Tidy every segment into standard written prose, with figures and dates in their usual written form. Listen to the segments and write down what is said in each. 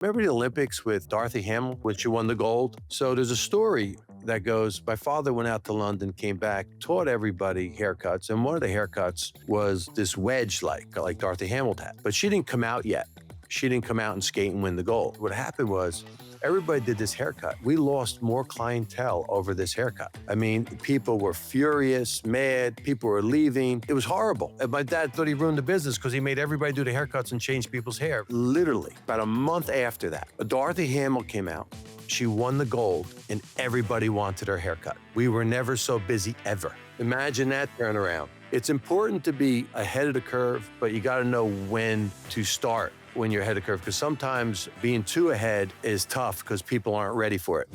Remember the Olympics with Dorothy Hamill when she won the gold? So there's a story that goes, my father went out to London, came back, taught everybody haircuts, and one of the haircuts was this wedge like Dorothy Hamill had. But she didn't come out yet. She didn't come out and skate and win the gold. What happened was everybody did this haircut. We lost more clientele over this haircut. I mean, people were furious, mad, people were leaving. It was horrible. And my dad thought he ruined the business because he made everybody do the haircuts and change people's hair. Literally, about a month after that, Dorothy Hamill came out. She won the gold and everybody wanted her haircut. We were never so busy ever. Imagine that turnaround. It's important to be ahead of the curve, but you got to know when to start when you're ahead of the curve, because sometimes being too ahead is tough because people aren't ready for it.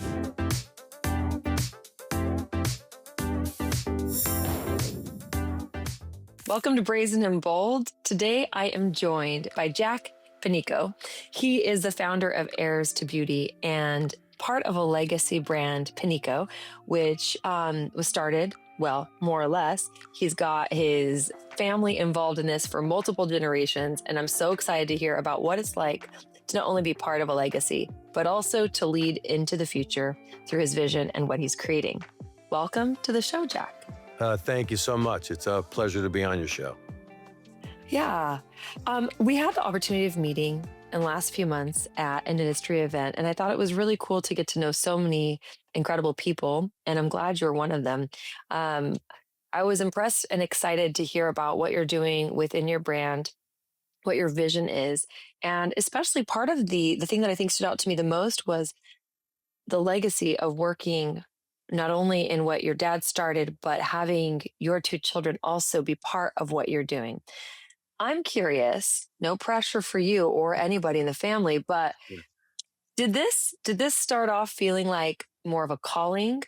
Welcome to Brazen and Bold. Today I am joined by Jack Panico. He is the founder of Heirs to Beauty and part of a legacy brand, Panico, which was started, well, more or less. He's got his family involved in this for multiple generations, and I'm so excited to hear about what it's like to not only be part of a legacy, but also to lead into the future through his vision and what he's creating. Welcome to the show, Jack. Thank you so much. It's a pleasure to be on your show. Yeah. We had the opportunity of meeting in the last few months at an industry event, and I thought it was really cool to get to know so many incredible people, and I'm glad you're one of them. I was impressed and excited to hear about what you're doing within your brand, what your vision is, and especially part of the thing that I think stood out to me the most was the legacy of working not only in what your dad started, but having your two children also be part of what you're doing. I'm curious, no pressure for you or anybody in the family, but did this start off feeling like more of a calling,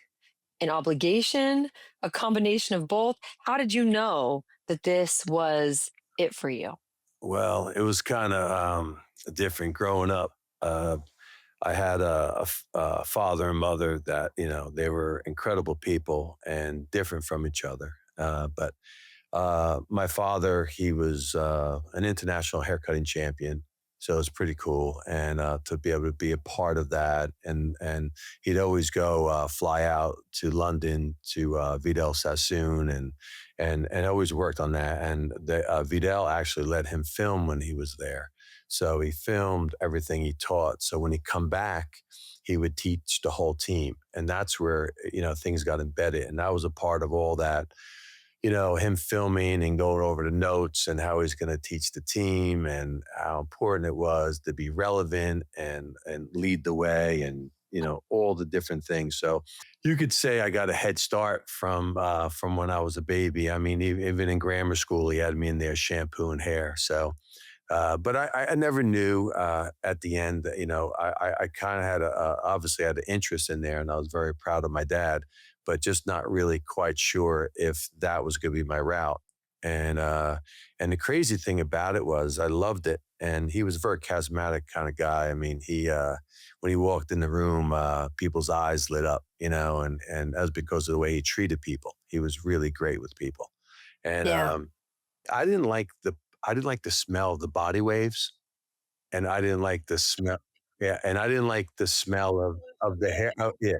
an obligation, a combination of both? How did you know that this was it for you? Well, it was kind of different growing up. I had a father and mother that, they were incredible people and different from each other. But my father, he was an international haircutting champion. So it was pretty cool. And to be able to be a part of that. And he'd always go fly out to London to Vidal Sassoon and always worked on that. And Vidal actually let him film when he was there. So he filmed everything he taught. So when he come back, he would teach the whole team. And that's where, things got embedded. And that was a part of all that, him filming and going over the notes and how he's going to teach the team and how important it was to be relevant and lead the way and, all the different things. So you could say I got a head start from when I was a baby. I mean, even in grammar school, he had me in there shampooing hair. So, but I never knew at the end, I kind of had obviously had an interest in there and I was very proud of my dad, but just not really quite sure if that was going to be my route. And the crazy thing about it was I loved it. And he was a very charismatic kind of guy. I mean, when he walked in the room, people's eyes lit up, and that was because of the way he treated people. He was really great with people. And Yeah. I didn't like the smell of the body waves, and I didn't like the smell. Yeah, and I didn't like the smell of the hair. Oh, yeah,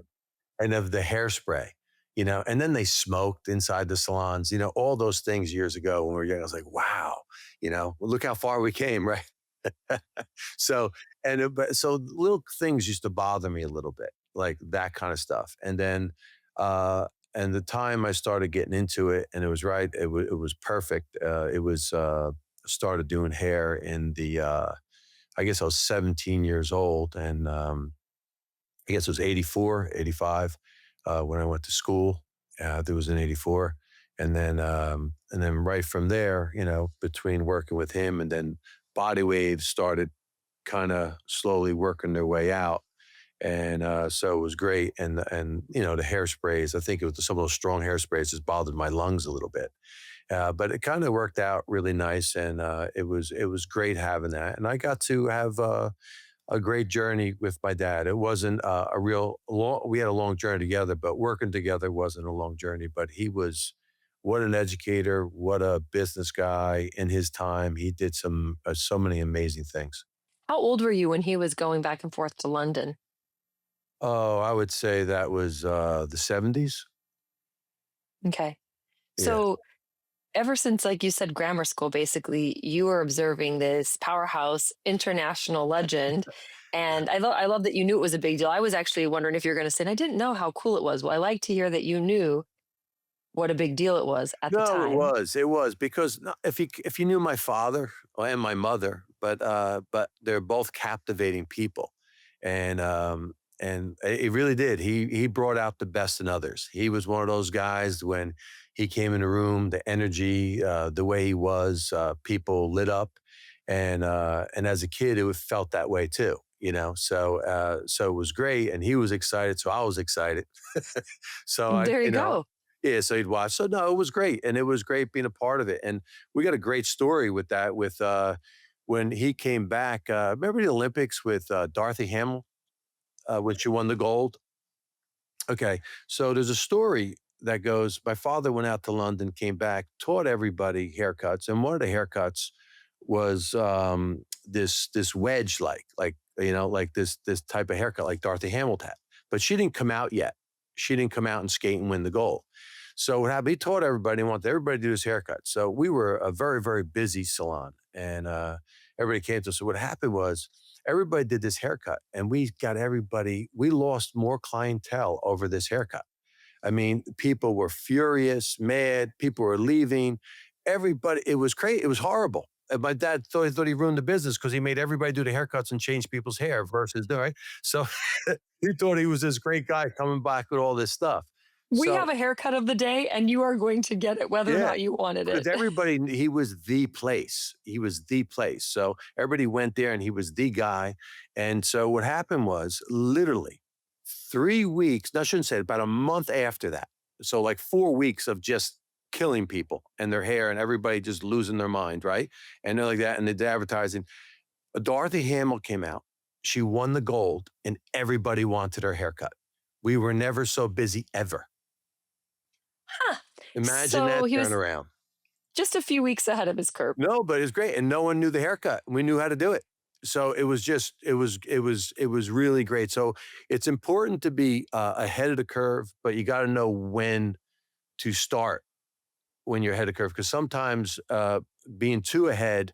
and of the hairspray. And then they smoked inside the salons. All those things years ago when we were young. I was like, wow. Well, look how far we came, right? So so little things used to bother me a little bit, like that kind of stuff. And then and the time I started getting into it, and it was right. It was perfect. It was started doing hair in the. I guess I was 17 years old, and I guess it was 84, 85 when I went to school. There was in 84. And then right from there, between working with him and then body waves started kind of slowly working their way out. And so it was great. And the hairsprays, I think it was some of those strong hairsprays just bothered my lungs a little bit. But it kind of worked out really nice. And it was great having that. And I got to have a great journey with my dad. It wasn't a real long, we had a long journey together, but working together wasn't a long journey. But he was, what an educator, what a business guy in his time. He did so many amazing things. How old were you when he was going back and forth to London? Oh, I would say that was, the '70s. Okay. Yeah. So ever since, like you said, grammar school, basically, you were observing this powerhouse international legend. And I love that you knew it was a big deal. I was actually wondering if you were going to say, and I didn't know how cool it was. Well, I like to hear that you knew what a big deal it was at the No, time. it was because no if you knew my father and my mother, but they're both captivating people, and it really did. He brought out the best in others. He was one of those guys when he came in the room, the energy, the way he was, people lit up, and as a kid, felt that way too. So it was great, and he was excited, so I was excited. So I, There you go. yeah, so he'd watch. So no, it was great, and it was great being a part of it. And we got a great story with that. With when he came back, remember the Olympics with Dorothy Hamill when she won the gold? Okay, so there's a story that goes. My father went out to London, came back, taught everybody haircuts, and one of the haircuts was this wedge, like this type of haircut, like Dorothy Hamill had. But she didn't come out yet. She didn't come out and skate and win the gold. So what happened? He taught everybody, and wanted everybody to do his haircut. So we were a very, very busy salon, and everybody came to us. So what happened was everybody did this haircut, and we got everybody. We lost more clientele over this haircut. I mean, people were furious, mad. People were leaving. Everybody, it was crazy. It was horrible. And my dad thought he ruined the business because he made everybody do the haircuts and change people's hair versus right. So he thought he was this great guy coming back with all this stuff. We have So a haircut of the day, and you are going to get it whether or yeah, not you wanted because it. everybody he was the place. He was the place. So everybody went there and he was the guy. And so what happened was literally 3 weeks, no, I shouldn't say it, about a month after that. So like 4 weeks of just killing people and their hair and everybody just losing their mind, right? And they're like that. And the advertising. Dorothy Hamill came out. She won the gold and everybody wanted her haircut. We were never so busy ever. Huh. Imagine So that he was turnaround. just a few weeks ahead of his curve. No, but it's great, and no one knew the haircut. We knew how to do it. So it was just it was really great. So it's important to be ahead of the curve, but you got to know when to start when you're ahead of the curve because sometimes being too ahead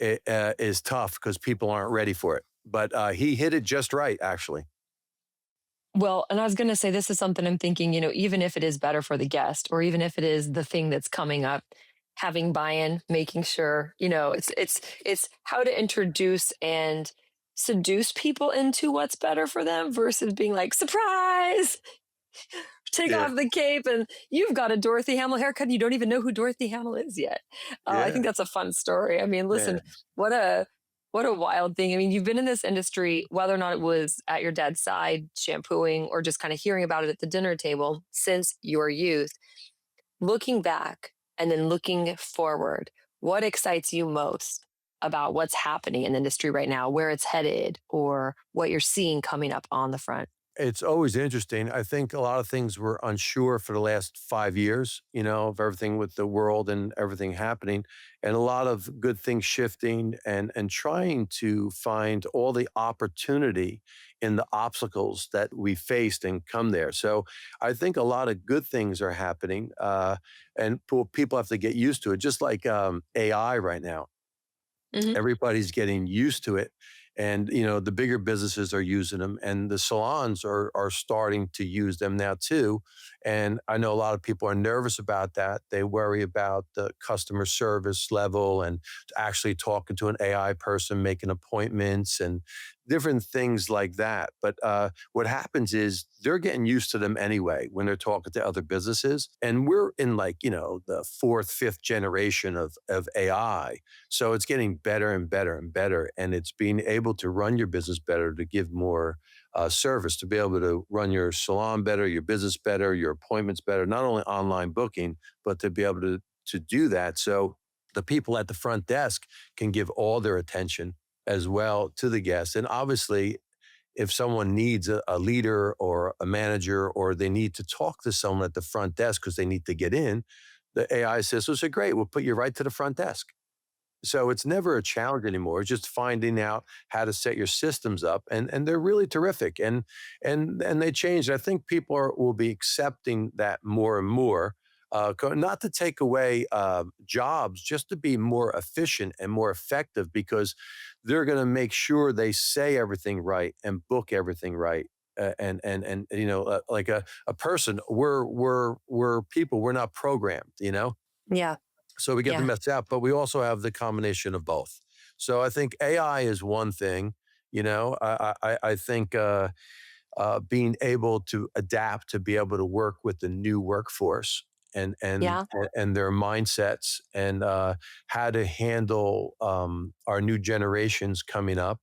is tough because people aren't ready for it. But he hit it just right, actually. Well, and I was going to say, this is something I'm thinking, even if it is better for the guest, or even if it is the thing that's coming up, having buy-in, making sure, it's how to introduce and seduce people into what's better for them versus being like, surprise, take Yeah, off the cape and you've got a Dorothy Hamill haircut. And you don't even know who Dorothy Hamill is yet. I yeah, think that's a fun story. I mean, listen, man. what a what a wild thing. I mean, you've been in this industry, whether or not it was at your dad's side shampooing or just kind of hearing about it at the dinner table since your youth. Looking back and then looking forward, what excites you most about what's happening in the industry right now, where it's headed, or what you're seeing coming up on the front? It's always interesting. I think a lot of things were unsure for the last 5 years, of everything with the world and everything happening, and a lot of good things shifting and trying to find all the opportunity in the obstacles that we faced and come there. So I think a lot of good things are happening, and people have to get used to it, just like AI right now. Hmm. Everybody's getting used to it. And, the bigger businesses are using them and the salons are starting to use them now too. And I know a lot of people are nervous about that. They worry about the customer service level and actually talking to an AI person, making appointments and different things like that. But what happens is they're getting used to them anyway when they're talking to other businesses. And we're in like, the fourth, fifth generation of AI, so it's getting better and better and better. And it's being able to run your business better, to give more service, to be able to run your salon better, your business better, your appointments better, not only online booking, but to be able to do that. So the people at the front desk can give all their attention as well to the guests. And obviously, if someone needs a leader or a manager or they need to talk to someone at the front desk because they need to get in, the AI systems are great. We'll put you right to the front desk. So it's never a challenge anymore. It's just finding out how to set your systems up, and they're really terrific, and they change. I think people will be accepting that more and more. Not to take away jobs, just to be more efficient and more effective, because they're going to make sure they say everything right and book everything right. And like a person, we're people. We're not programmed. Yeah. So we get the Yeah. mess out, but we also have the combination of both. So I think AI is one thing. I think being able to adapt to be able to work with the new workforce and and Yeah. and their mindsets, and how to handle our new generations coming up,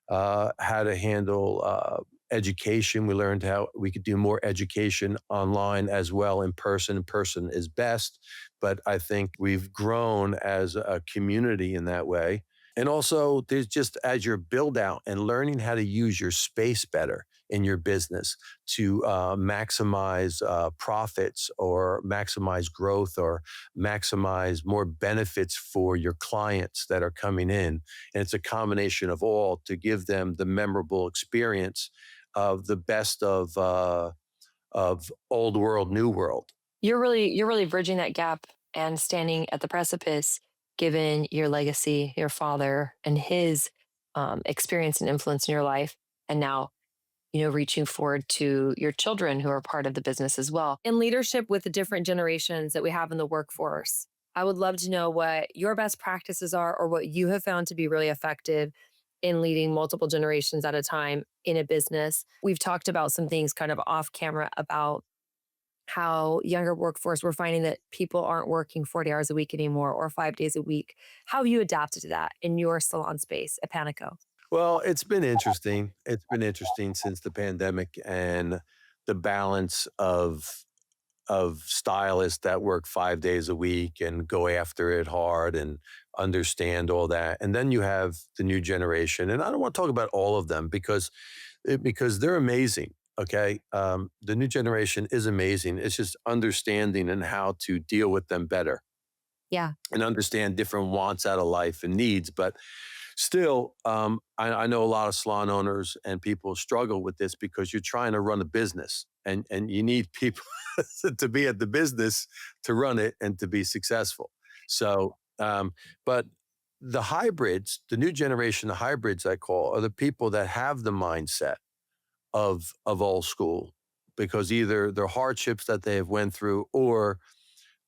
how to handle education. We learned how we could do more education online as well in person. In person is best, but I think we've grown as a community in that way. And also, there's just as your build out and learning how to use your space better in your business to maximize profits, or maximize growth, or maximize more benefits for your clients that are coming in. And it's a combination of all to give them the memorable experience of the best of old world, new world. You're really bridging that gap and standing at the precipice, given your legacy, your father, and his experience and influence in your life, and now reaching forward to your children who are part of the business as well. In leadership with the different generations that we have in the workforce, I would love to know what your best practices are or what you have found to be really effective in leading multiple generations at a time in a business. We've talked about some things kind of off camera about how younger workforce, we're finding that people aren't working 40 hours a week anymore or 5 days a week. How have you adapted to that in your salon space at Panico? Well, it's been interesting. It's been interesting since the pandemic, and the balance of stylists that work 5 days a week and go after it hard and understand all that. And then you have the new generation. And I don't want to talk about all of them because they're amazing. Okay. The new generation is amazing. It's just understanding and how to deal with them better Yeah. and understand different wants out of life and needs. But still, I know a lot of salon owners and people struggle with this because you're trying to run a business, and you need people to be at the business to run it and to be successful. So, but the hybrids, the new generation, the hybrids I call, are the people that have the mindset of old school, because either their hardships that they have went through, or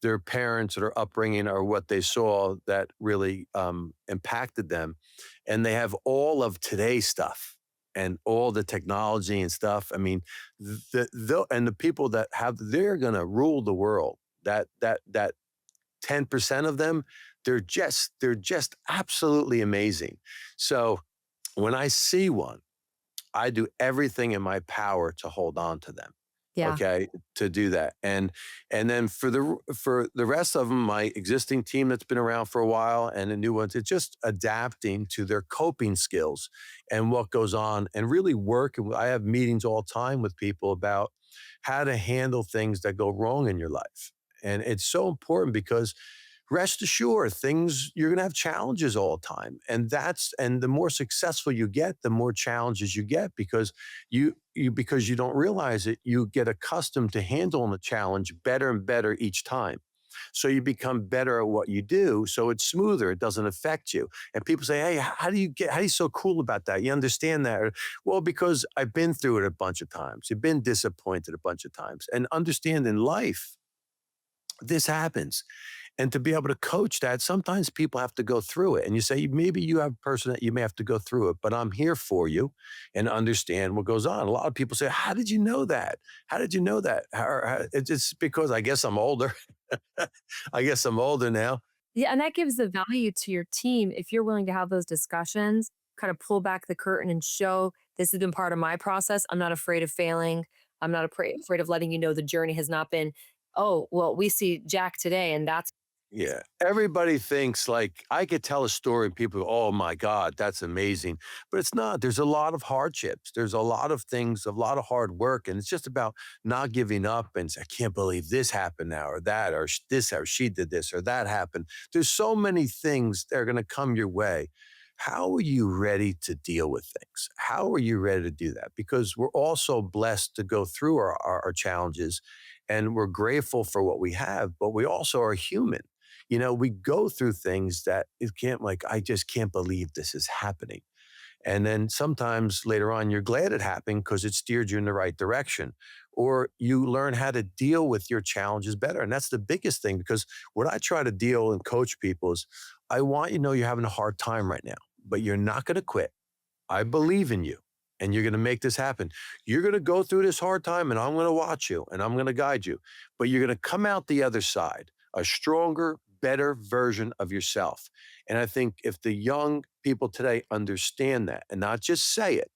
their parents or their upbringing, or what they saw that really impacted them. And they have all of today's stuff and all the technology and stuff. I mean, the people that have, they're going to rule the world. That 10% of them, they're just absolutely amazing. So when I see one, I do everything in my power to hold on to them. Yeah. Okay, to do that. And then for the rest of them, my existing team that's been around for a while, and the new ones, it's just adapting to their coping skills and what goes on, and really working. I have meetings all the time with people about how to handle things that go wrong in your life. And it's so important because rest assured, things, you're going to have challenges all the time. And the more successful you get, the more challenges you get, because because you don't realize it, you get accustomed to handling the challenge better and better each time. So you become better at what you do, so it's smoother, it doesn't affect you. And people say, hey, how are you so cool about that, you understand that? Well, because I've been through it a bunch of times, you've been disappointed a bunch of times, and understand in life this happens. And to be able to coach that, sometimes people have to go through it. And you say, maybe you have a person that you may have to go through it, but I'm here for you and understand what goes on. A lot of people say, how did you know that? How did you know that? It's just because I guess I'm older. I guess I'm older now. Yeah, and that gives the value to your team if you're willing to have those discussions, kind of pull back the curtain and show this has been part of my process. I'm not afraid of failing. I'm not afraid of letting you know the journey has not been, oh, well, we see Jack today and that's Yeah. Everybody thinks like I could tell a story and people go, oh my God, that's amazing. But it's not. There's a lot of hardships. There's a lot of things, a lot of hard work. And it's just about not giving up and say, I can't believe this happened now or that or this or she did this or that happened. There's so many things that are going to come your way. How are you ready to deal with things? How are you ready to do that? Because we're also blessed to go through our challenges and we're grateful for what we have, but we also are human. We go through things that it can't like, I just can't believe this is happening. And then sometimes later on, you're glad it happened because it steered you in the right direction. Or you learn how to deal with your challenges better. And that's the biggest thing because what I try to deal and coach people is I want you to know you're having a hard time right now, but you're not going to quit. I believe in you and you're going to make this happen. You're going to go through this hard time and I'm going to watch you and I'm going to guide you, but you're going to come out the other side a stronger, better version of yourself. And I think if the young people today understand that and not just say it,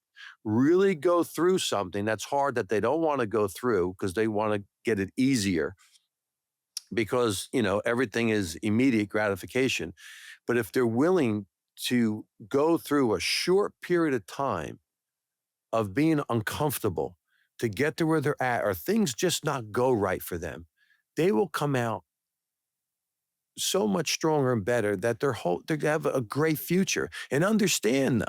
really go through something that's hard that they don't want to go through because they want to get it easier because, everything is immediate gratification. But if they're willing to go through a short period of time of being uncomfortable to get to where they're at, or things just not go right for them, they will come out so much stronger and better that they have a great future. And understand though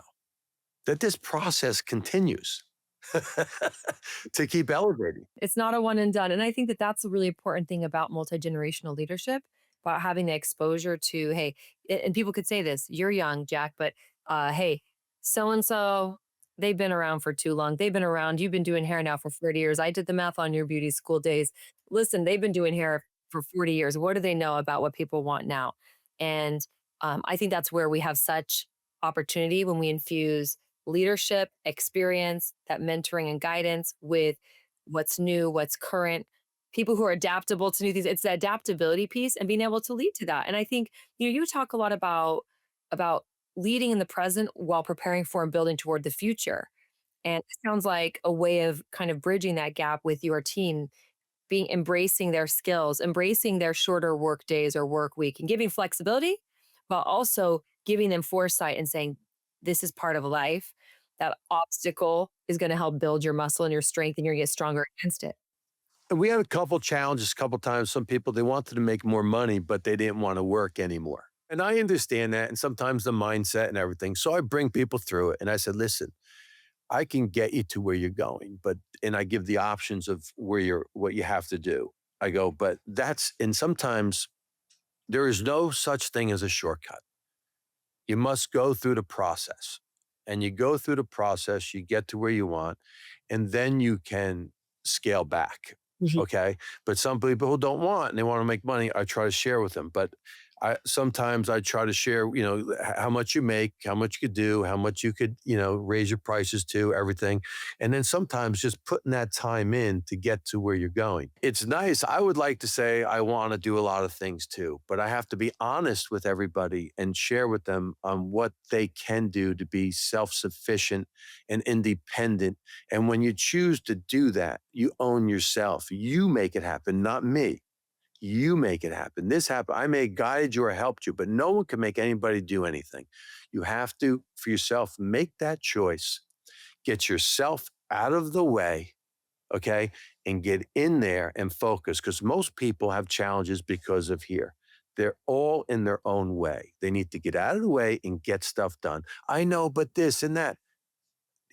that this process continues to keep elevating. It's not a one and done. And I think that that's a really important thing about multi-generational leadership, about having the exposure to, hey, and people could say this, you're young, Jack, but hey, so and so, they've been around for too long. They've been around. You've been doing hair now for 40 years. I did the math on your beauty school days. Listen, they've been doing hair for 40 years. What do they know about what people want now? And I think that's where we have such opportunity when we infuse leadership, experience, that mentoring and guidance with what's new, what's current, people who are adaptable to new things. It's the adaptability piece and being able to lead to that. And I think, you talk a lot about leading in the present while preparing for and building toward the future. And it sounds like a way of kind of bridging that gap with your team, being embracing their skills, embracing their shorter work days or work week and giving flexibility, while also giving them foresight and saying, this is part of life. That obstacle is going to help build your muscle and your strength, and you're going to get stronger against it. And we had a couple challenges, a couple times. Some people, they wanted to make more money, but they didn't want to work anymore. And I understand that. And sometimes the mindset and everything. So I bring people through it. And I said, listen, I can get you to where you're going, and I give the options of what you have to do. I go, and sometimes there is no such thing as a shortcut. You must go through the process. And you go through the process, you get to where you want, and then you can scale back. Mhm. Okay. But some people who don't want and they want to make money, I try to share with them. But sometimes I try to share, how much you make, how much you could do, how much you could, raise your prices to, everything. And then sometimes just putting that time in to get to where you're going. It's nice. I would like to say I want to do a lot of things too, but I have to be honest with everybody and share with them on what they can do to be self-sufficient and independent. And when you choose to do that, you own yourself. You make it happen, not me. You make it happen. This happened. I may have guided you or helped you, but no one can make anybody do anything. You have to, for yourself, make that choice. Get yourself out of the way, okay, and get in there and focus because most people have challenges because of here. They're all in their own way. They need to get out of the way and get stuff done. I know, but this and that.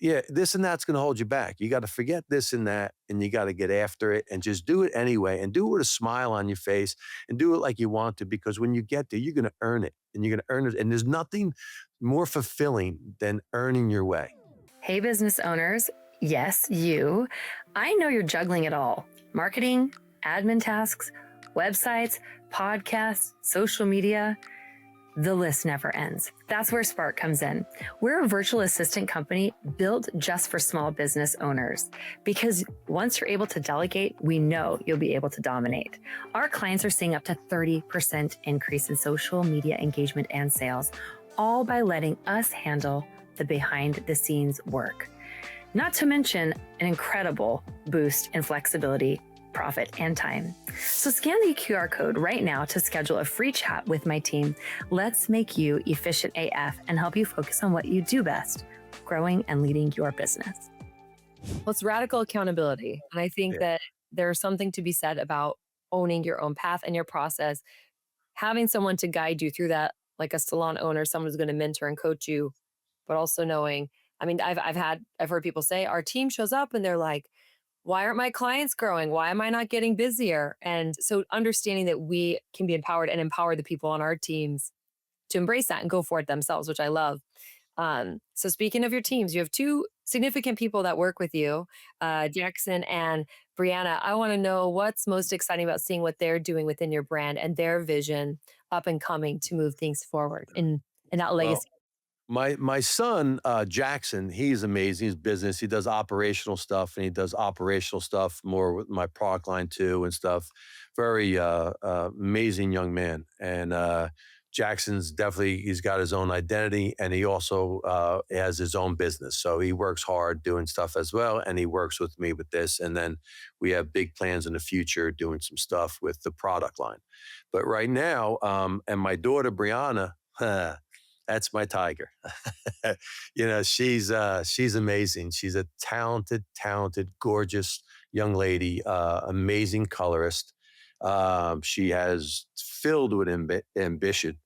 Yeah, this and that's going to hold you back. You got to forget this and that, and you got to get after it and just do it anyway and do it with a smile on your face and do it like you want to because when you get there, you're going to earn it and you're going to earn it. And there's nothing more fulfilling than earning your way. Hey, business owners. Yes, you. I know you're juggling it all: marketing, admin tasks, websites, podcasts, social media. The list never ends. That's where Spark comes in. We're a virtual assistant company built just for small business owners because once you're able to delegate, we know you'll be able to dominate. Our clients are seeing up to 30% increase in social media engagement and sales, all by letting us handle the behind the scenes work. Not to mention an incredible boost in flexibility profit, and time. So scan the QR code right now to schedule a free chat with my team. Let's make you efficient AF and help you focus on what you do best, growing and leading your business. Well, it's radical accountability. And I think Yeah. that there's something to be said about owning your own path and your process, having someone to guide you through that, like a salon owner, someone who's going to mentor and coach you, but also knowing, I mean, I've heard people say our team shows up and they're like, why aren't my clients growing? Why am I not getting busier? And so understanding that we can be empowered and empower the people on our teams to embrace that and go for it themselves, which I love. So speaking of your teams, you have two significant people that work with you, Jackson and Brianna. I want to know what's most exciting about seeing what they're doing within your brand and their vision up and coming to move things forward in that Well, legacy. my son, Jackson, he's amazing. He's business. He does operational stuff, and he does operational stuff more with my product line too and stuff. Very amazing young man. And Jackson's definitely he's got his own identity, and he also has his own business. So he works hard doing stuff as well, and he works with me with this. And then we have big plans in the future doing some stuff with the product line. But right now, and my daughter Brianna. That's my tiger. She's amazing. She's a talented, gorgeous young lady, amazing colorist. She has filled with ambition.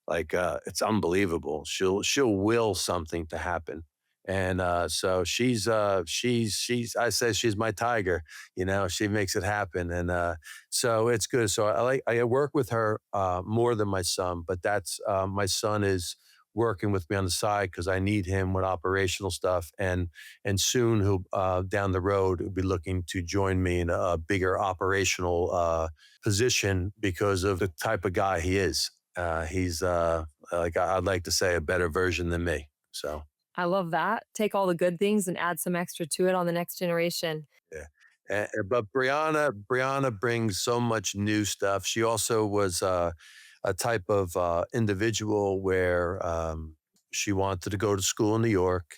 Like it's unbelievable. She'll will something to happen. And so she's I say she's my tiger, she makes it happen. And so it's good. So I work with her more than my son, but that's my son is working with me on the side because I need him with operational stuff, and soon he'll down the road he'll be looking to join me in a bigger operational position because of the type of guy he is. He's like I'd like to say a better version than me. So I love that. Take all the good things and add some extra to it on the next generation. yeah. But Brianna brings so much new stuff. She also was a type of individual where she wanted to go to school in New York.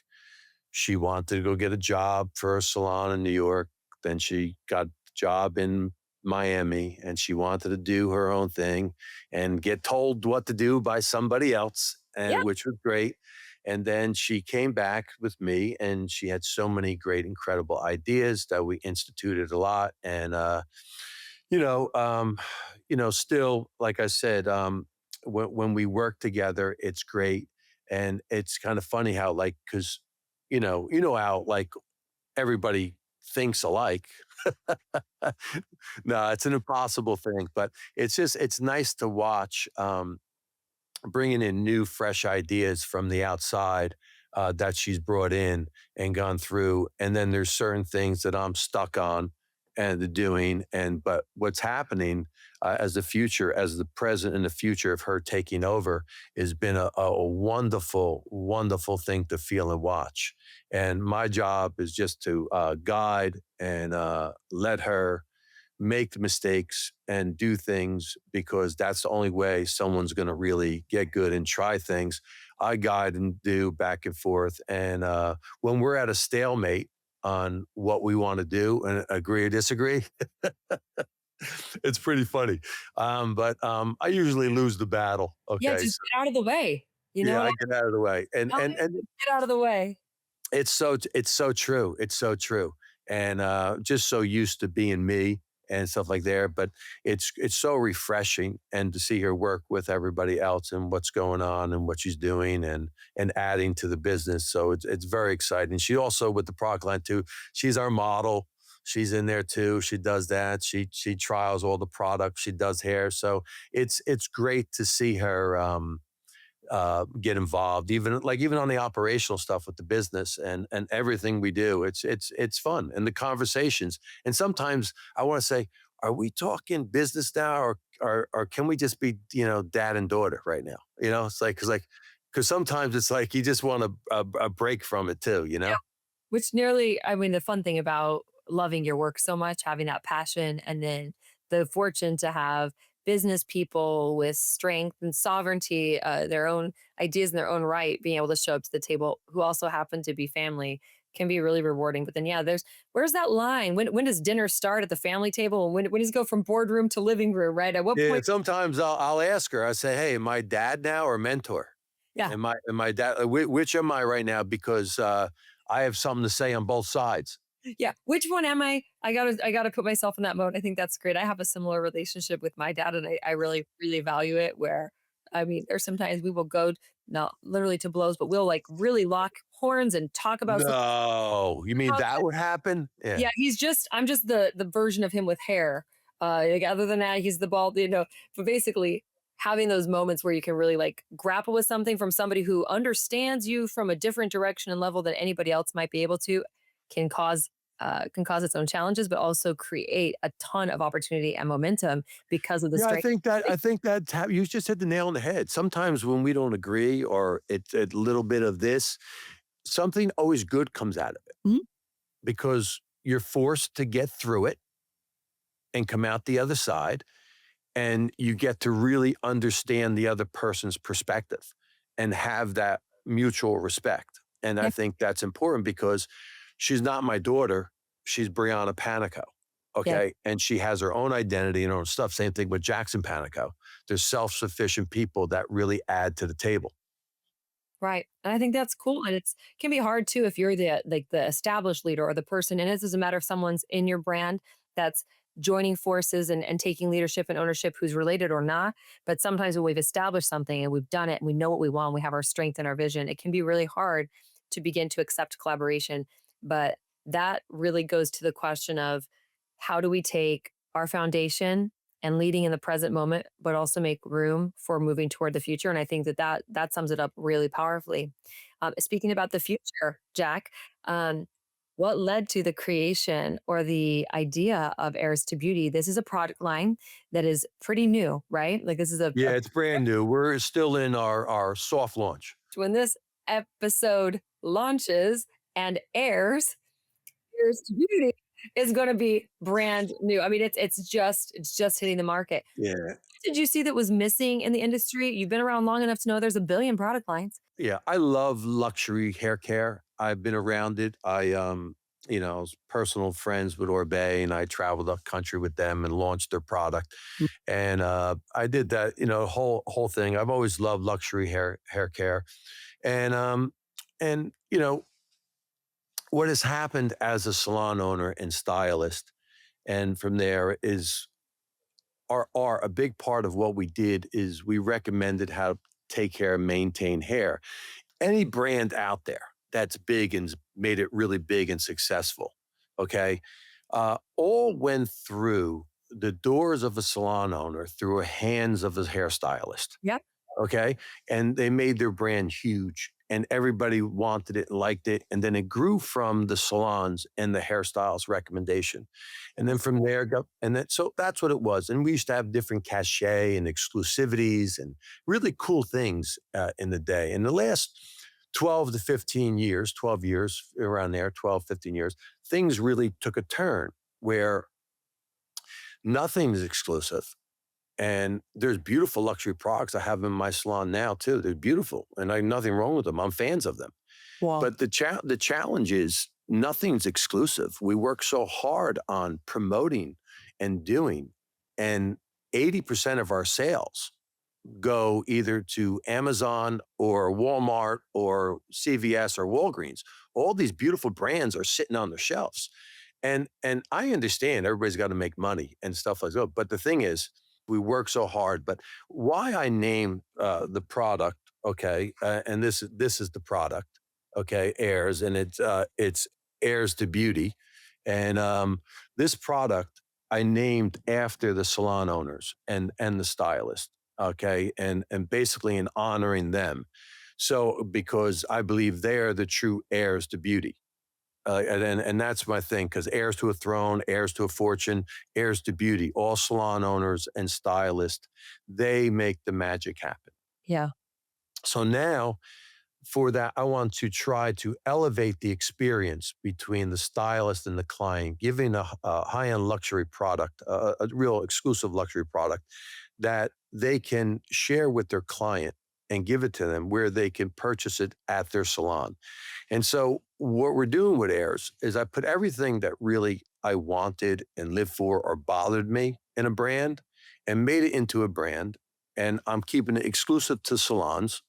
She wanted to go get a job for a salon in New York. Then she got a job in Miami, and she wanted to do her own thing and get told what to do by somebody else, Yeah. and which was great. And then she came back with me, and she had so many great, incredible ideas that we instituted a lot. And you know, um, still, like I said, when we work together, it's great, and it's kind of funny how, like, because how like everybody thinks alike. No, it's an impossible thing, but it's nice to watch. Bringing in new, fresh ideas from the outside that she's brought in and gone through. And then there's certain things that I'm stuck on and doing. And but what's happening as the future, as the present and the future of her taking over, has been a wonderful, wonderful thing to feel and watch. And my job is just to guide and let her make the mistakes and do things because that's the only way someone's going to really get good and try things. I guide and do back and forth. And when we're at a stalemate on what we want to do and agree or disagree, it's pretty funny. But I usually lose the battle. Yeah, Okay. just So, get out of the way. You know yeah, what I get out of the way. And, I and, mean? and Get out of the way. it's so true. It's so true. And just so used to being me and stuff like there. But it's so refreshing and to see her work with everybody else and what's going on and what she's doing and adding to the business. So it's very exciting. She also with the product line too. She's our model. She's in there too. She does that. She trials all the products. She does hair. So it's great to see her get involved, even on the operational stuff with the business and everything we do. It's fun and the conversations. And sometimes I want to say, are we talking business now, or can we just be dad and daughter right now? It's like because sometimes it's like you just want a break from it too. Yeah. Which nearly, I mean, the fun thing about loving your work so much, having that passion, and then the fortune to have business people with strength and sovereignty, their own ideas in their own right, being able to show up to the table, who also happen to be family, can be really rewarding. But then, yeah, where's that line? When does dinner start at the family table? When does it go from boardroom to living room? Right? At what Yeah, point? sometimes I'll ask her. I say, "Hey, am I dad now or mentor? Yeah, Am I dad? Which am I right now? Because I have something to say on both sides." yeah. Which one am I? I gotta put myself in that mode. I think that's great. I have a similar relationship with my dad, and I really really value it. Where I mean, there's sometimes we will go not literally to blows, but we'll like really lock horns and talk about something. No, you mean that would happen? Yeah. Yeah, I'm just the version of him with hair. Like, other than that, he's the bald, but basically having those moments where you can really like grapple with something from somebody who understands you from a different direction and level than anybody else might be able to can cause its own challenges, but also create a ton of opportunity and momentum because of the Yeah, strength. I think that you just hit the nail on the head. Sometimes when we don't agree or it's a little bit of this, something always good comes out of it Mhm. because you're forced to get through it and come out the other side, and you get to really understand the other person's perspective and have that mutual respect. And I Yeah, think that's important because she's not my daughter. She's Brianna Panico. yeah. Okay. And she has her own identity and her own stuff. Same thing with Jackson Panico. There's self sufficient people that really add to the table. Right. And I think that's cool. And it's can be hard too if you're the established leader or the person. And it doesn't matter if someone's in your brand that's joining forces and taking leadership and ownership who's related or not. But sometimes when we've established something and we've done it and we know what we want, we have our strength and our vision, it can be really hard to begin to accept collaboration. But that really goes to the question of how do we take our foundation and leading in the present moment, but also make room for moving toward the future. And I think that sums it up really powerfully. Speaking about the future, Jack, um, what led to the creation or the idea of Heirs to Beauty? This is a product line that is pretty new, right? Like this is Yeah, it's brand new. We're still in our soft launch. when this episode launches and airs, Heirs to Beauty is going to be brand new. I mean, it's just hitting the market. Yeah. Did you see that was missing in the industry? You've been around long enough to know there's a billion product lines. Yeah, I love luxury hair care. I've been around it. Was personal friends with Orbe, and I traveled up country with them and launched their product. And I did that, whole thing. I've always loved luxury hair care, and what has happened as a salon owner and stylist, and from there is are a big part of what we did is we recommended how to take care and maintain hair. Any brand out there that's big and made it really big and successful, okay, all went through the doors of a salon owner through the hands of a hairstylist. Yep. Okay. And they made their brand huge and everybody wanted it and liked it. And then it grew from the salons and the hairstyles recommendation. And then from there, so that's what it was. And we used to have different cachet and exclusivities and really cool things in the day. In the last 12 to 15 years, 12 years around there, 12, 15 years, things really took a turn where nothing's exclusive. And there's beautiful luxury products I have in my salon now too. They're beautiful, and I have nothing wrong with them. I'm fans of them. Wow. But the challenge is nothing's exclusive. We work so hard on promoting and doing, and 80% of our sales go either to Amazon or Walmart or CVS or Walgreens. All these beautiful brands are sitting on the shelves. And I understand everybody's got to make money and stuff like that. But the thing is, we work so hard. But why I name the product, okay, and this is the product, okay, Heirs, and it's Heirs to Beauty, and this product I named after the salon owners and the stylist, okay, and basically in honoring them. So because I believe they're the true heirs to beauty. And that's my thing because heirs to a throne, heirs to a fortune, heirs to beauty, all salon owners and stylists, they make the magic happen. Yeah. So now for that, I want to try to elevate the experience between the stylist and the client, giving a high end luxury product, a real exclusive luxury product that they can share with their client and give it to them where they can purchase it at their salon. And so what we're doing with Heirs is I put everything that really I wanted and lived for or bothered me in a brand and made it into a brand. And I'm keeping it exclusive to salons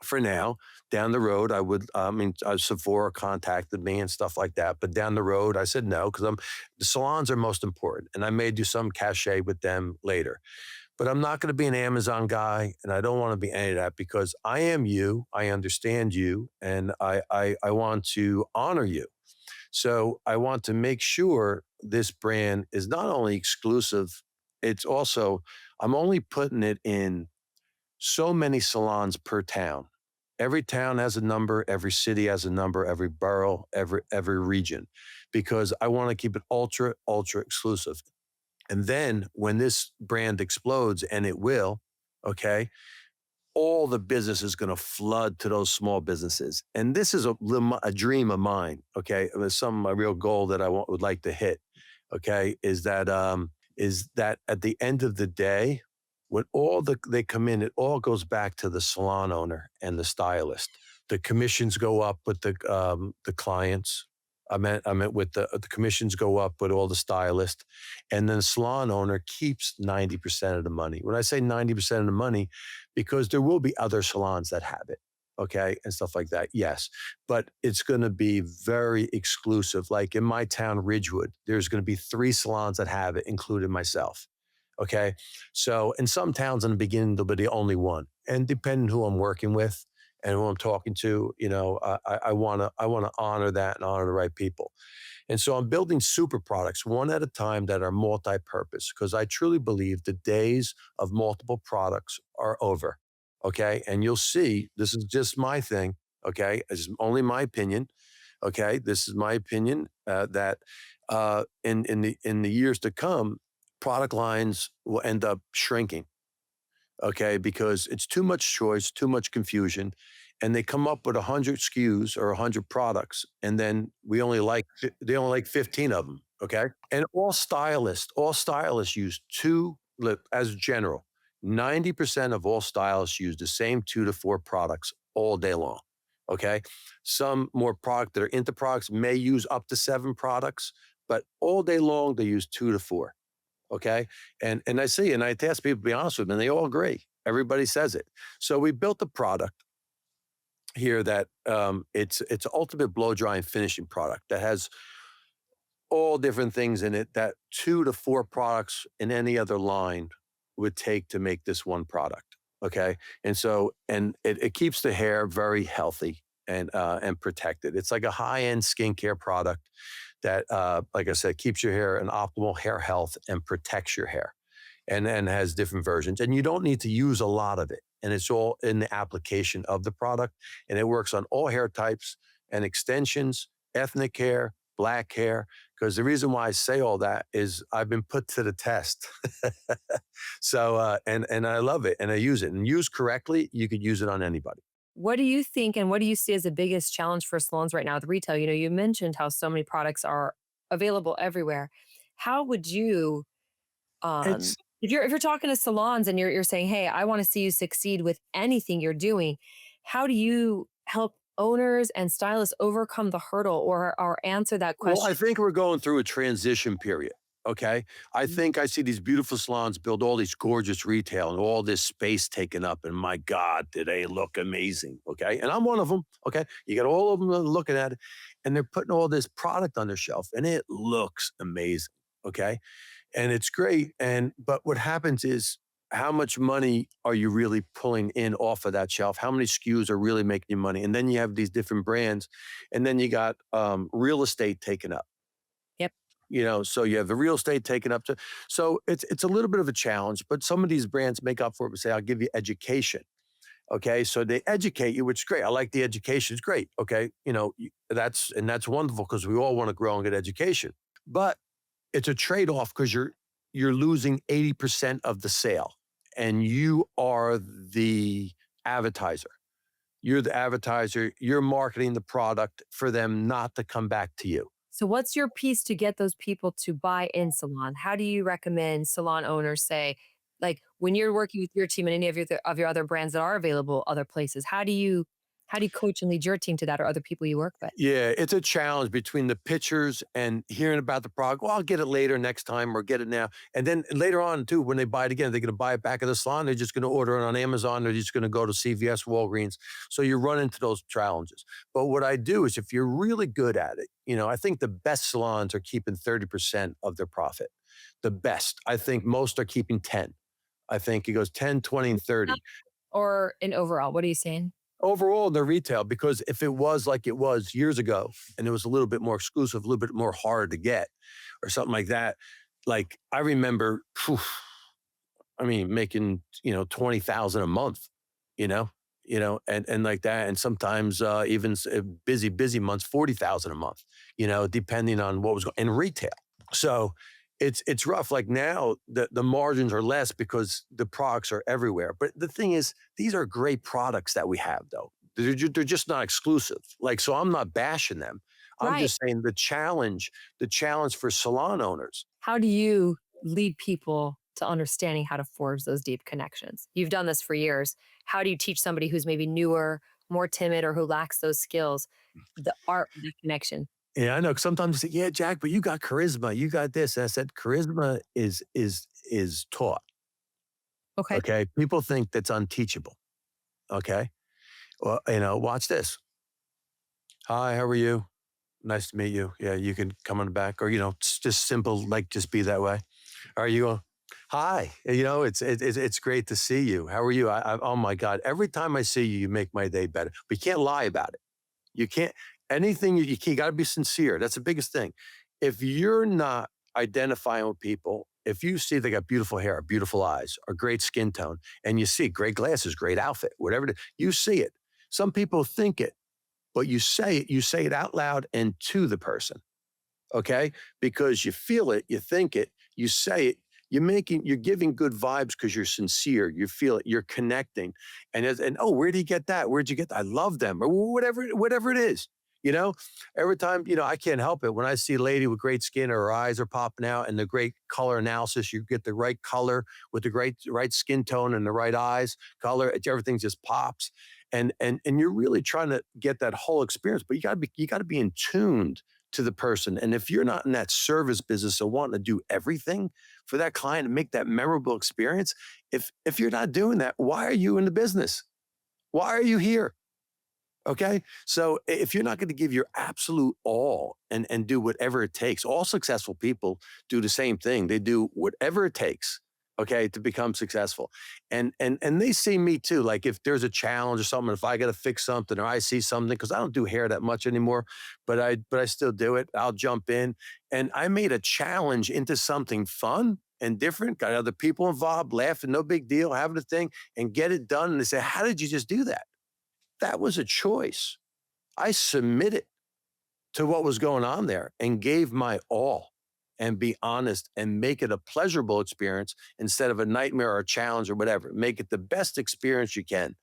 for now. Down the road, I would, I mean, Sephora contacted me and stuff like that. But down the road, I said no, because the salons are most important. And I may do some cachet with them later. But I'm not going to be an Amazon guy, and I don't want to be any of that because I am you. I understand you, and I want to honor you. So I want to make sure this brand is not only exclusive, it's also, I'm only putting it in so many salons per town. Every town has a number, every city has a number, every borough, every region, because I want to keep it ultra, ultra exclusive. And then when this brand explodes, and it will, okay, all the business is going to flood to those small businesses. And this is a dream of mine, okay? It was some my real goal that would like to hit, okay, is that at the end of the day, when they come in, it all goes back to the salon owner and the stylist. The commissions go up with the clients. I meant with the commissions go up with all the stylists, and then the salon owner keeps 90% of the money. When I say 90% of the money, because there will be other salons that have it, okay, and stuff like that. Yes, but it's going to be very exclusive. Like in my town, Ridgewood, there's going to be 3 salons that have it, including myself. Okay. So in some towns in the beginning, they'll be the only one. And depending who I'm working with and who I'm talking to, I want to honor that and honor the right people. And so I'm building super products one at a time that are multi-purpose because I truly believe the days of multiple products are over. Okay. And you'll see, this is just my thing. Okay. It's only my opinion. Okay. This is my opinion that in the years to come, product lines will end up shrinking, okay, because it's too much choice, too much confusion, and they come up with 100 SKUs or 100 products, and then they only like 15 of them, okay? And all stylists use as general, 90% of all stylists use the same 2 to 4 products all day long, okay? Some more product that are into products may use up to 7 products, but all day long they use 2 to 4. Okay. And I see, and I ask people to be honest with them, and they all agree. Everybody says it. So we built a product here that it's an ultimate blow dry and finishing product that has all different things in it that 2 to 4 products in any other line would take to make this one product. Okay. And so it keeps the hair very healthy and protected. It's like a high-end skincare product that, like I said, keeps your hair in optimal hair health and protects your hair and has different versions. And you don't need to use a lot of it. And it's all in the application of the product. And it works on all hair types and extensions, ethnic hair, black hair. Because the reason why I say all that is I've been put to the test. So, and I love it and I use it. And used correctly, you could use it on anybody. What do you think and what do you see as the biggest challenge for salons right now with retail? You know, you mentioned how so many products are available everywhere. How would you It's if you're talking to salons and you're saying, "Hey, I want to see you succeed with anything you're doing." How do you help owners and stylists overcome the hurdle or answer that Well, I question? think we're going through a transition period. Okay. I Mhm. think I see these beautiful salons build all these gorgeous retail and all this space taken up. And my God, do they look amazing? Okay. And I'm one of them. Okay. You got all of them looking at it and they're putting all this product on their shelf and it looks amazing. Okay. And it's great. But what happens is, how much money are you really pulling in off of that shelf? How many SKUs are really making you money? And then you have these different brands, and then you got real estate taken up. Yep. So you have the real estate taken up to. So it's a little bit of a challenge, but some of these brands make up for it and say, "I'll give you education." Okay, so they educate you, which is great. I like the education; it's great. Okay, that's wonderful because we all want to grow and get education, but it's a trade-off because you're losing 80% of the sale and you are the advertiser. You're the advertiser, you're marketing the product for them not to come back to you. So what's your piece to get those people to buy in salon? How do you recommend salon owners say, like when you're working with your team and any of your other brands that are available other places, how do you How do you coach and lead your team to that or other people you work with? Yeah, it's a challenge between the pictures and hearing about the product. Well, I'll get it later next time or get it now. And then later on, too, when they buy it again, they're going to buy it back at the salon. They're just going to order it on Amazon. They're just going to go to CVS, Walgreens. So you run into those challenges. But what I do is if you're really good at it, I think the best salons are keeping 30% of their profit. The best. I think most are keeping 10. I think it goes 10, 20, and 30 Or in overall, what are you saying? overall in the retail, because if it was like it was years ago and it was a little bit more exclusive, a little bit more hard to get or something like that, like I remember, making, 20,000 a month, and like that. And sometimes even busy months, 40,000 a month, depending on what was going in retail. So it's rough. Like now, the margins are less because the products are everywhere. But the thing is, these are great products that we have, though. They're just not exclusive. Like, so I'm not bashing them. I'm Right. just saying the challenge for salon owners. How do you lead people to understanding how to forge those deep connections? You've done this for years. How do you teach somebody who's maybe newer, more timid, or who lacks those skills, the art of the connection? Yeah, I know. Sometimes you say, "Yeah, Jack, but you got charisma. You got this." And I said, "Charisma is taught." Okay. Okay, people think that's unteachable. Okay, well, watch this. Hi, how are you? Nice to meet you. Yeah, you can come on back, or it's just simple, like just be that way. Are you? Hi, it's great to see you. How are you? Oh my God, every time I see you, you make my day better. But you can't lie about it. You can't anything you got to be sincere. That's the biggest thing. If you're not identifying with people, if you see they got beautiful hair, beautiful eyes, or great skin tone, and you see great glasses, great outfit, whatever it is, you see it. Some people think it, but you say it out loud and to the person, okay? Because you feel it, you think it, you say it, you're giving good vibes because you're sincere. You feel it, you're connecting. And oh, where did you get that? Where'd you get that? I love them, or whatever it is. You know, every time, I can't help it. When I see a lady with great skin, her eyes are popping out, and the great color analysis, you get the right color with the right skin tone and the right eyes color. Everything just pops. And you're really trying to get that whole experience, but you gotta be in tuned to the person. And if you're not in that service business of wanting to do everything for that client and make that memorable experience, if you're not doing that, why are you in the business? Why are you here? Okay. So if you're not going to give your absolute all and do whatever it takes, all successful people do the same thing. They do whatever it takes, okay, to become successful. And they see me too. Like if there's a challenge or something, if I got to fix something or I see something, because I don't do hair that much anymore, but I still do it. I'll jump in. And I made a challenge into something fun and different, got other people involved, laughing, no big deal, having a thing, and get it done. And they say, how did you just do that? That was a choice. I submitted to what was going on there and gave my all and be honest and make it a pleasurable experience instead of a nightmare or a challenge or whatever. Make it the best experience you can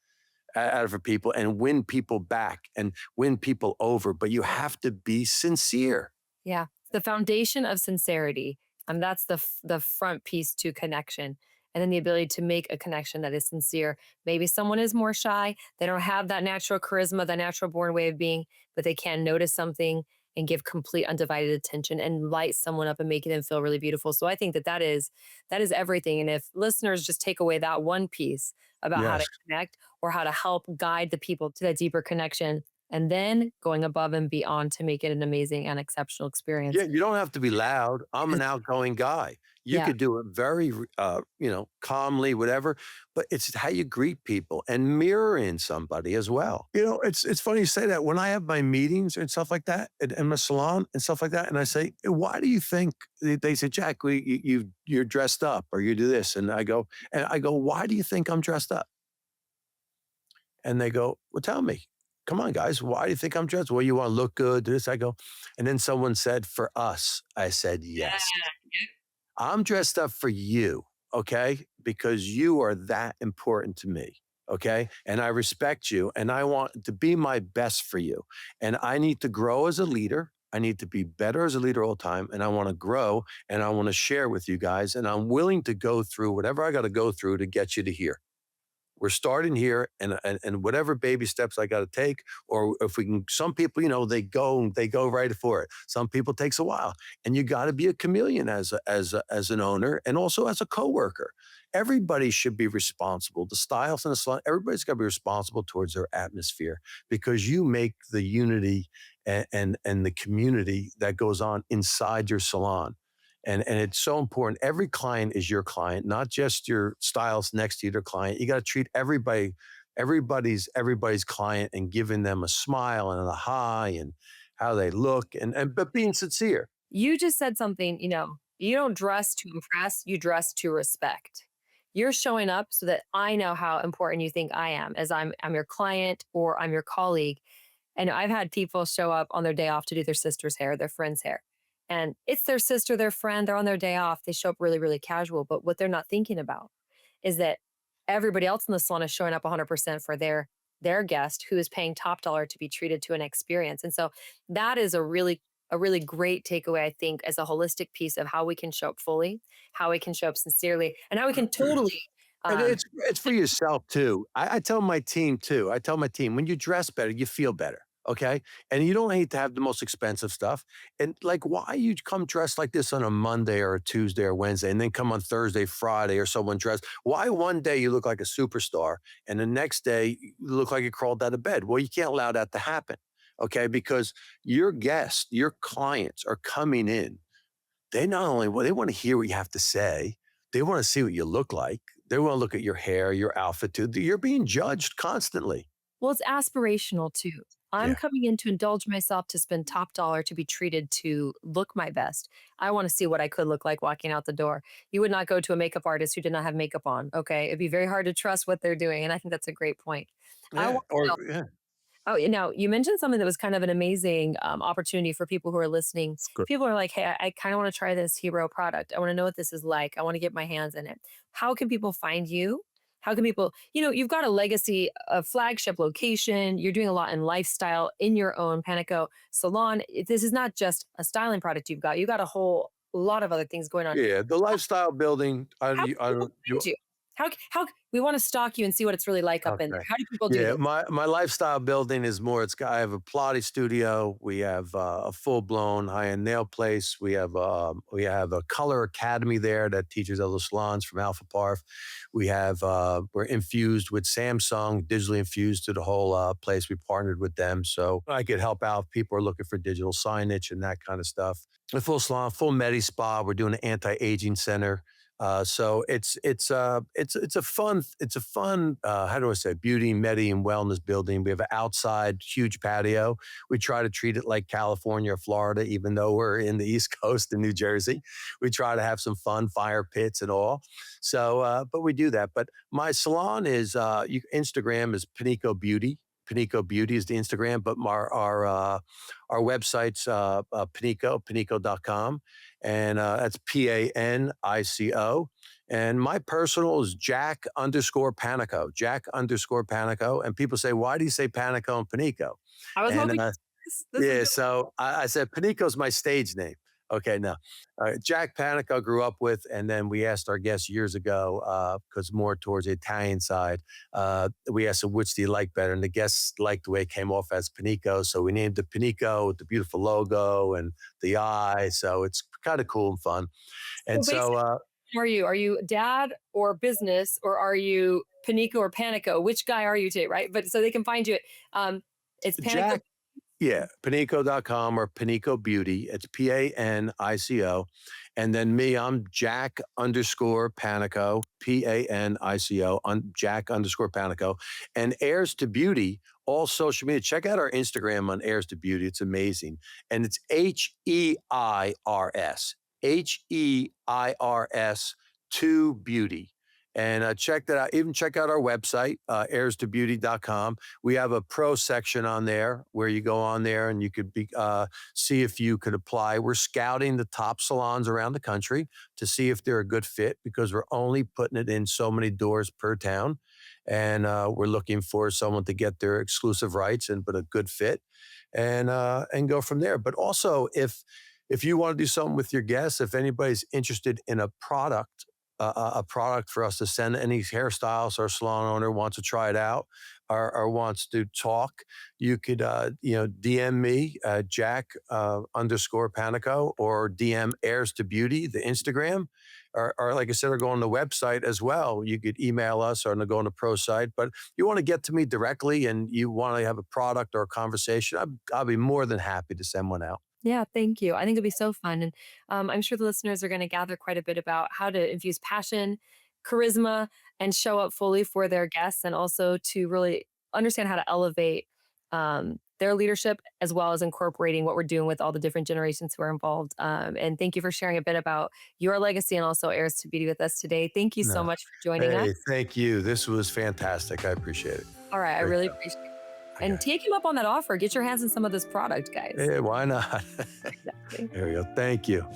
out of for people and win people back and win people over. But you have to be sincere. Yeah. The foundation of sincerity. That's the front piece to connection. And then the ability to make a connection that is sincere. Maybe someone is more shy. They don't have that natural charisma, that natural born way of being, but they can notice something and give complete undivided attention and light someone up and making them feel really beautiful. So I think that is everything. And if listeners just take away that one piece about how to Yes. connect or how to help guide the people to that deeper connection, and then going above and beyond to make it an amazing and exceptional experience. Yeah, you don't have to be loud. I'm an outgoing guy. You Yeah. could do it very, calmly, whatever. But it's how you greet people and mirror in somebody as well. It's funny you say that. When I have my meetings and stuff like that in my salon and stuff like that, and I say, "Why do you think?" They say, "Jack, you're dressed up, or you do this," and I go, "Why do you think I'm dressed up?" And they go, "Well, tell me. Come on, guys. Why do you think I'm dressed? Well, you want to look good, do this." I go, and then someone said, "For us." I said, "Yes. I'm dressed up for you, okay? Because you are that important to me, okay? And I respect you, and I want to be my best for you. And I need to grow as a leader. I need to be better as a leader all the time, and I want to grow, and I want to share with you guys, and I'm willing to go through whatever I got to go through to get you to here." We're starting here, and whatever baby steps I got to take, or if we can, some people, they go right for it. Some people takes a while, and you got to be a chameleon as an owner and also as a coworker. Everybody should be responsible. The stylists and the salon, everybody's got to be responsible towards their atmosphere because you make the unity and the community that goes on inside your salon. And it's so important. Every client is your client, not just your stylist next to you, their client. You got to treat everybody, everybody's client, and giving them a smile and a hi and how they look, and but being sincere. You just said something, you don't dress to impress, you dress to respect. You're showing up so that I know how important you think I am as I'm your client or I'm your colleague. And I've had people show up on their day off to do their sister's hair, their friend's hair. And it's their sister, their friend, they're on their day off. They show up really, really casual. But what they're not thinking about is that everybody else in the salon is showing up 100% for their guest who is paying top dollar to be treated to an experience. And so that is a really great takeaway, I think, as a holistic piece of how we can show up fully, how we can show up sincerely, and how we can totally And um, it's for yourself too. I tell my team too. I tell my team when you dress better, you feel better. Okay. And you don't need to have the most expensive stuff. And like, why you come dressed like this on a Monday or a Tuesday or Wednesday, and then come on Thursday, Friday, or someone dressed? Why one day you look like a superstar and the next day you look like you crawled out of bed? Well, you can't allow that to happen. Okay. Because your guests, your clients are coming in, they not only, well, they want to hear what you have to say, they want to see what you look like. They want to look at your hair, your outfit too. You're being judged constantly. well, it's aspirational too. I'm Yeah. coming in to indulge myself, to spend top dollar, to be treated, to look my best. I want to see what I could look like walking out the door. You would not go to a makeup artist who did not have makeup on. Okay. It'd be very hard to trust what they're doing. And I think that's a great point. I Yeah. want to Or know. yeah. Oh, you mentioned something that was kind of an amazing opportunity for people who are listening. It's good. People are like, hey, I kind of want to try this hero product. I want to know what this is like. I want to get my hands in it. How can people find you? How can people, you've got a legacy, a flagship location. You're doing a lot in lifestyle in your own Panico salon. This is not just a styling product you've got a whole lot of other things going on. Yeah. The lifestyle building. How can I people don't. find you? How we want to stalk you and see what it's really like up in there. Okay. How do people do Yeah, this? my lifestyle building is more. I have a Pilates studio. We have a full blown high end nail place. We have a color academy there that teaches other salons from Alpha Parf. We're infused with Samsung, digitally infused to the whole place. We partnered with them, so I could help out if people are looking for digital signage and that kind of stuff. A full salon, full Medi Spa. We're doing an anti aging center. So it's a fun how do I say, beauty, medi, and wellness building. We have an outside huge patio. We try to treat it like California or Florida, even though we're in the East Coast in New Jersey. We try to have some fun, fire pits and all. So, but we do that. But my salon is Instagram is Panico Beauty. Panico Beauty is the Instagram, but our website's Panico.com, and that's Panico. And my personal is Jack underscore Panico, Jack underscore Panico. And people say, why do you say Panico and Panico? I was And hoping this is yeah, good. so I said Panico's my stage name. Okay, no. Jack Panico grew up with, and then we asked our guests years ago, because more towards the Italian side, we asked them, which do you like better? And the guests liked the way it came off as Panico. So we named it Panico with the beautiful logo and the eye. So it's kind of cool and fun. So And so, basically, are you? Are you dad or business, or are you Panico or Panico? Which guy are you today, right? But so they can find you at it's Panico. Jack, yeah, Panico.com or Panico Beauty. It's Panico. And then me, I'm Jack underscore Panico, Panico, Jack underscore Panico. And Heirs to Beauty, all social media. Check out our Instagram on Heirs to Beauty. It's amazing. And it's Heirs to Beauty. And check that out. Even check out our website, heirstobeauty.com. We have a pro section on there where you go on there and you could see if you could apply. We're scouting the top salons around the country to see if they're a good fit, because we're only putting it in so many doors per town. And we're looking for someone to get their exclusive rights but a good fit, and go from there. But also, if you want to do something with your guests, if anybody's interested in a product, a product for us to send any hairstylist or salon owner wants to try it out or wants to talk, you could, DM me, Jack underscore Panico, or DM Heirs to Beauty, the Instagram. Or like I said, or go on the website as well. You could email us or go on the pro site. But you want to get to me directly and you want to have a product or a conversation, I'll be more than happy to send one out. Yeah, thank you. I think it'll be so fun. And I'm sure the listeners are going to gather quite a bit about how to infuse passion, charisma, and show up fully for their guests, and also to really understand how to elevate their leadership, as well as incorporating what we're doing with all the different generations who are involved. And thank you for sharing a bit about your legacy and also Heirs to Beauty with us today. Thank you so No. much for joining us. Hey, thank you. This was fantastic. I appreciate it. All right, I Great really job. appreciate it. And Okay. take him up on that offer. Get your hands on some of this product, guys. Hey, why not? Exactly. There we go. Thank you.